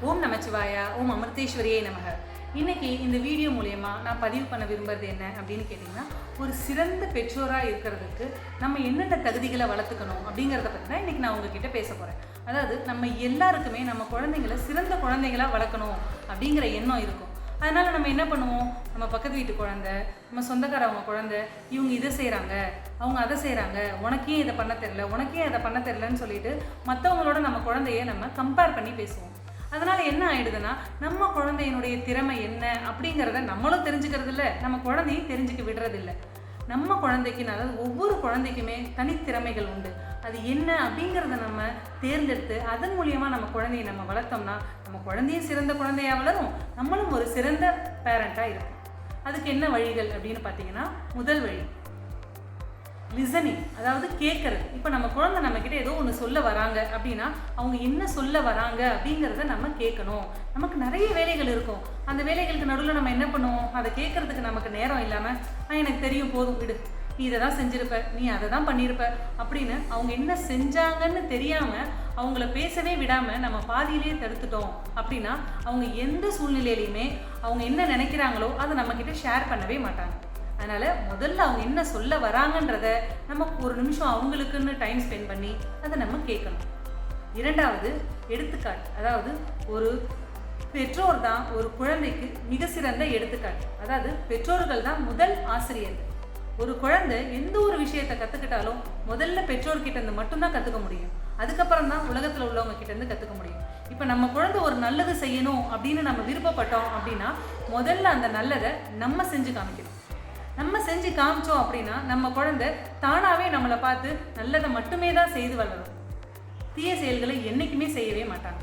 ஓம் நமச்சிவாயா, ஓம் அமிர்தேஸ்வரியே நமக. இன்னைக்கு இந்த வீடியோ மூலமா நான் பதிவு பண்ண விரும்புறது என்ன அப்படின்னு கேட்டிங்கன்னா, ஒரு சிறந்த பெற்றோராக இருக்கிறதுக்கு நம்ம என்னென்ன தகுதிகளை வளர்த்துக்கணும் அப்படிங்கிறத பற்றி தான் இன்றைக்கி நான் உங்ககிட்ட பேச போகிறேன். அதாவது நம்ம எல்லாருக்குமே நம்ம குழந்தைங்களை சிறந்த குழந்தைங்களாக வளர்க்கணும் அப்படிங்கிற எண்ணம் இருக்கும். அதனால் நம்ம என்ன பண்ணுவோம், நம்ம பக்கத்து வீட்டு குழந்தை, நம்ம சொந்தக்காரவங்க குழந்தை, இவங்க இதை செய்கிறாங்க, அவங்க அதை செய்கிறாங்க, உனக்கே இதை பண்ண தெரில, உனக்கே அதை பண்ண தெரிலன்னு சொல்லிட்டு மற்றவங்களோட நம்ம குழந்தைய நம்ம கம்பேர் பண்ணி பேசுவோம். அதனால் என்ன ஆகிடுதுன்னா, நம்ம குழந்தையினுடைய திறமை என்ன அப்படிங்கிறத நம்மளும் தெரிஞ்சுக்கிறது இல்லை, நம்ம குழந்தையும் தெரிஞ்சுக்க விடுறதில்லை. நம்ம குழந்தைக்கு, அதாவது ஒவ்வொரு குழந்தைக்குமே தனித்திறமைகள் உண்டு. அது என்ன அப்படிங்கிறத நம்ம தேர்ந்தெடுத்து அதன் மூலியமாக நம்ம குழந்தையை நம்ம வளர்த்தோம்னா நம்ம குழந்தையும் சிறந்த குழந்தையாக வளரும், நம்மளும் ஒரு சிறந்த பேரண்ட்டாக இருக்கும். அதுக்கு என்ன வழிகள் அப்படின்னு பார்த்தீங்கன்னா, முதல் வழி லிசனிங், அதாவது கேட்கறது. இப்போ நம்ம குழந்தை நம்மக்கிட்ட ஏதோ ஒன்று சொல்ல வராங்க அப்படின்னா அவங்க என்ன சொல்ல வராங்க அப்படிங்கிறத நம்ம கேட்கணும். நமக்கு நிறைய வேலைகள் இருக்கும், அந்த வேலைகளுக்கு நடுவில் நம்ம என்ன பண்ணுவோம், அதை கேட்கறதுக்கு நமக்கு நேரம் இல்லாமல் எனக்கு தெரியும் போதும் விடு, நீ இதை தான் செஞ்சுருப்ப, நீ அதை தான் பண்ணியிருப்ப அப்படின்னு அவங்க என்ன செஞ்சாங்கன்னு தெரியாமல் அவங்கள பேசவே விடாமல் நம்ம பாதியிலே தடுத்துட்டோம் அப்படின்னா அவங்க எந்த சூழ்நிலையிலையுமே அவங்க என்ன நினைக்கிறாங்களோ அதை நம்மக்கிட்ட ஷேர் பண்ணவே மாட்டாங்க. அதனால் முதல்ல அவங்க என்ன சொல்ல வராங்கன்றத நம்ம ஒரு நிமிஷம் அவங்களுக்குன்னு டைம் ஸ்பெண்ட் பண்ணி அதை நம்ம கேட்கணும். இரண்டாவது எடுத்துக்காட்டு, அதாவது ஒரு பெற்றோர் தான் ஒரு குழந்தைக்கு மிக சிறந்த எடுத்துக்காட்டு. அதாவது பெற்றோர்கள் தான் முதல் ஆசிரியர்கள். ஒரு குழந்தை எந்த ஒரு விஷயத்தை கற்றுக்கிட்டாலும் முதல்ல பெற்றோர்கிட்ட இருந்து மட்டும்தான் கற்றுக்க முடியும், அதுக்கப்புறம் தான் உலகத்தில் உள்ளவங்க கிட்ட இருந்து கற்றுக்க முடியும். இப்போ நம்ம குழந்தை ஒரு நல்லது செய்யணும் அப்படின்னு நம்ம விருப்பப்பட்டோம் அப்படின்னா முதல்ல அந்த நல்லதை நம்ம செஞ்சு காமிக்கணும். நம்ம செஞ்சு காமிச்சோம் அப்படின்னா நம்ம குழந்தை தானாகவே நம்மளை பார்த்து நல்லதை மட்டுமே தான் செய்து வளரும், தீய செயல்களை என்றைக்குமே செய்யவே மாட்டாங்க.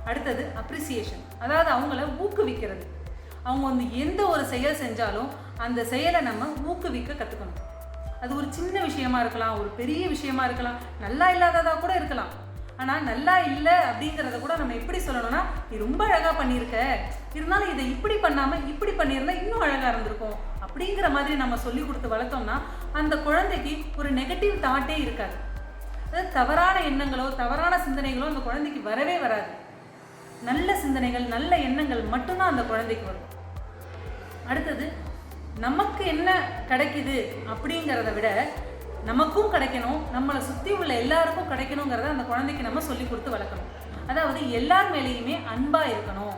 அடுத்தது அப்ரிசியேஷன், அதாவது அவங்கள ஊக்குவிக்கிறது. அவங்க வந்து எந்த ஒரு செயல் செஞ்சாலும் அந்த செயலை நம்ம ஊக்குவிக்க கற்றுக்கணும். அது ஒரு சின்ன விஷயமா இருக்கலாம், ஒரு பெரிய விஷயமா இருக்கலாம், நல்லா இல்லாததாக கூட இருக்கலாம். ஆனால் நல்லா இல்லை அப்படிங்கிறத கூட நம்ம எப்படி சொல்லணும்னா, நீ ரொம்ப அழகாக பண்ணியிருக்க, இருந்தாலும் இதை இப்படி பண்ணாமல் இப்படி பண்ணியிருந்தா இன்னும் அழகாக இருந்திருக்கும் அப்படிங்கிற மாதிரி நம்ம சொல்லி கொடுத்து வளர்த்தோம்னா அந்த குழந்தைக்கு ஒரு நெகட்டிவ் தாட்டே இருக்காது. அதாவது தவறான எண்ணங்களோ தவறான சிந்தனைகளோ அந்த குழந்தைக்கு வரவே வராது. நல்ல சிந்தனைகள் நல்ல எண்ணங்கள் மட்டும்தான் அந்த குழந்தைக்கு வரும். அடுத்தது நமக்கு என்ன கிடைக்குது அப்படிங்கிறத விட நமக்கும் கிடைக்கணும், நம்மளை சுற்றி உள்ள எல்லாருக்கும் கிடைக்கணுங்கிறத அந்த குழந்தைக்கு நம்ம சொல்லி கொடுத்து வளர்க்கணும். அதாவது எல்லார் மேலேயுமே அன்பாக இருக்கணும்.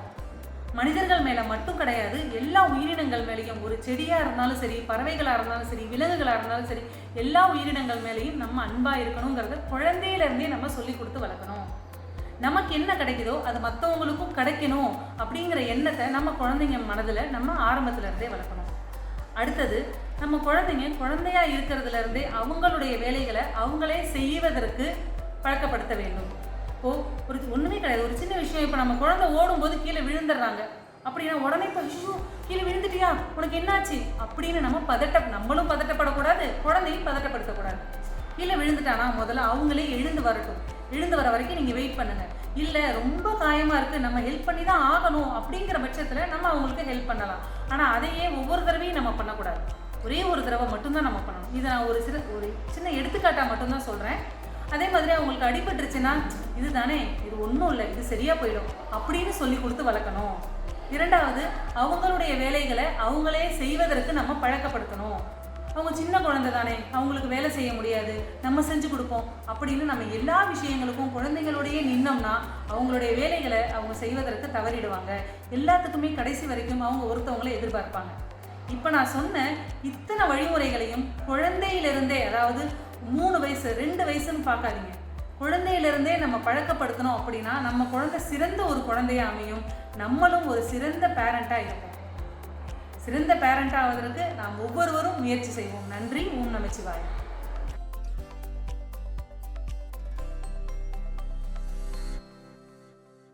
மனிதர்கள் மேலே மட்டும் கிடையாது, எல்லா உயிரினங்கள் மேலேயும், ஒரு செடியாக இருந்தாலும் சரி, பறவைகளாக இருந்தாலும் சரி, விலங்குகளாக இருந்தாலும் சரி, எல்லா உயிரினங்கள் மேலேயும் நம்ம அன்பாக இருக்கணுங்கிறத குழந்தையிலேருந்தே நம்ம சொல்லி கொடுத்து வளர்க்கணும். நமக்கு என்ன கிடைக்குதோ அது மற்றவங்களுக்கும் கிடைக்கணும் அப்படிங்கிற எண்ணத்தை நம்ம குழந்தைங்க மனதில் நம்ம ஆரம்பத்துலேருந்தே வளர்க்கணும். அடுத்தது நம்ம குழந்தைங்க குழந்தையாக இருக்கிறதுலேருந்தே அவங்களுடைய வேலைகளை அவங்களே செய்வதற்கு பழக்கப்படுத்த வேண்டும். இப்போது ஒரு ஒன்றுமே கிடையாது, ஒரு சின்ன விஷயம், இப்போ நம்ம குழந்தை ஓடும்போது கீழே விழுந்துடுறாங்க அப்படின்னா உடனே இப்போ ஐயோ கீழே விழுந்துட்டியா, உனக்கு என்னாச்சு அப்படின்னு நம்மளும் பதட்டப்படக்கூடாது, குழந்தையும் பதட்டப்படுத்தக்கூடாது. கீழே விழுந்துட்டானா முதல்ல அவங்களே எழுந்து வரட்டும், எழுந்து வர வரைக்கும் நீங்கள் வெயிட் பண்ணுங்கள். இல்லை ரொம்ப காயமாக இருக்குது, நம்ம ஹெல்ப் பண்ணி தான் ஆகணும் அப்படிங்கிற பட்சத்தில் நம்ம அவங்களுக்கு ஹெல்ப் பண்ணலாம். ஆனால் அதையே ஒவ்வொரு தடவையும் நம்ம பண்ணக்கூடாது, ஒரே ஒரு தடவை மட்டும்தான் நம்ம பண்ணணும். இதை நான் ஒரு சின்ன எடுத்துக்காட்டாக மட்டும்தான் சொல்கிறேன். அதே மாதிரி அவங்களுக்கு அடிபட்டுருச்சுன்னா இது தானே, இது ஒன்றும் இல்லை, இது சரியாக போயிடும் அப்படின்னு சொல்லி கொடுத்து வளர்க்கணும். இரண்டாவது அவங்களுடைய வேலைகளை அவங்களே செய்வதற்கு நம்ம பழக்கப்படுத்தணும். அவங்க சின்ன குழந்தை தானே, அவங்களுக்கு வேலை செய்ய முடியாது, நம்ம செஞ்சு கொடுப்போம் அப்படின்னு நம்ம எல்லா விஷயங்களுக்கும் குழந்தைங்களோடையே நின்னோம்னா அவங்களுடைய வேலைகளை அவங்க செய்வதற்கு தவறிடுவாங்க. எல்லாத்துக்குமே கடைசி வரைக்கும் அவங்க ஒருத்தவங்களை எதிர்பார்ப்பாங்க. இப்போ நான் சொன்ன இத்தனை வழிமுறைகளையும் குழந்தையிலிருந்தே, அதாவது 3 வயசு 2 வயசுன்னு பார்க்காதீங்க, குழந்தையிலிருந்தே நம்ம பழக்கப்படுத்தணும் அப்படின்னா நம்ம குழந்தை சிறந்த ஒரு குழந்தையாக அமையும், நம்மளும் ஒரு சிறந்த பேரண்ட்டாக இருப்போம். சிறந்த பேரண்ட் ஆவதற்கு நாம் ஒவ்வொருவரும் முயற்சி செய்வோம். நன்றி. ஓம் நமச்சிவாய.